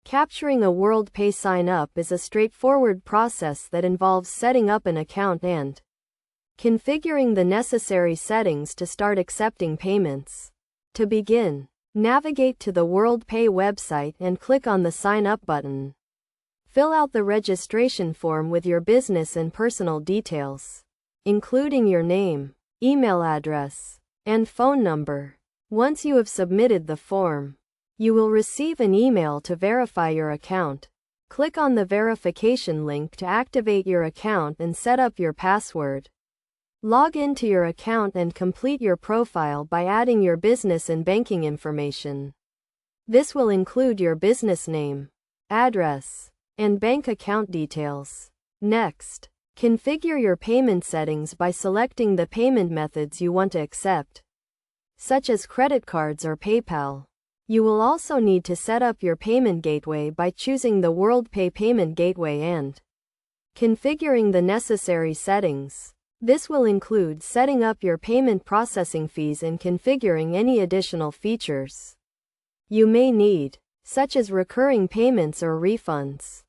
Capturing a WorldPay sign-up is a straightforward process that involves setting up an account and configuring the necessary settings to start accepting payments. To begin, navigate to the WorldPay website and click on the Sign Up button. Fill out the registration form with your business and personal details, including your name, email address, and phone number. Once you have submitted the form, you will receive an email to verify your account. Click on the verification link to activate your account and set up your password. Log into your account and complete your profile by adding your business and banking information. This will include your business name, address, and bank account details. Next, configure your payment settings by selecting the payment methods you want to accept, such as credit cards or PayPal. You will also need to set up your payment gateway by choosing the WorldPay payment gateway and configuring the necessary settings. This will include setting up your payment processing fees and configuring any additional features you may need, such as recurring payments or refunds.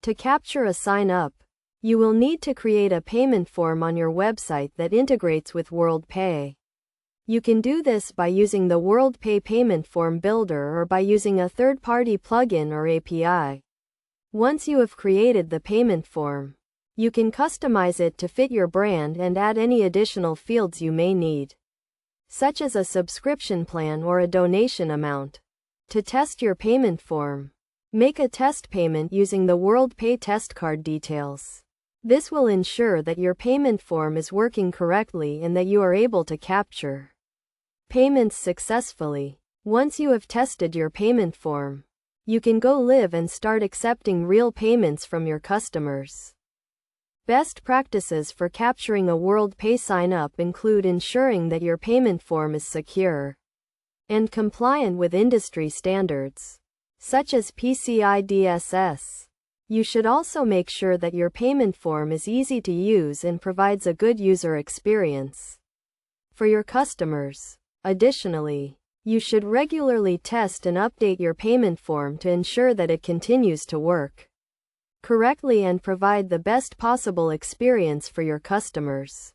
To capture a sign-up, you will need to create a payment form on your website that integrates with WorldPay. You can do this by using the WorldPay payment form builder or by using a third-party plugin or API. Once you have created the payment form, you can customize it to fit your brand and add any additional fields you may need, such as a subscription plan or a donation amount. To test your payment form, make a test payment using the WorldPay test card details. This will ensure that your payment form is working correctly and that you are able to capture payments successfully. Once you have tested your payment form, you can go live and start accepting real payments from your customers. Best practices for capturing a WorldPay sign-up include ensuring that your payment form is secure and compliant with industry standards, such as PCI DSS. You should also make sure that your payment form is easy to use and provides a good user experience for your customers. Additionally, you should regularly test and update your payment form to ensure that it continues to work correctly and provide the best possible experience for your customers.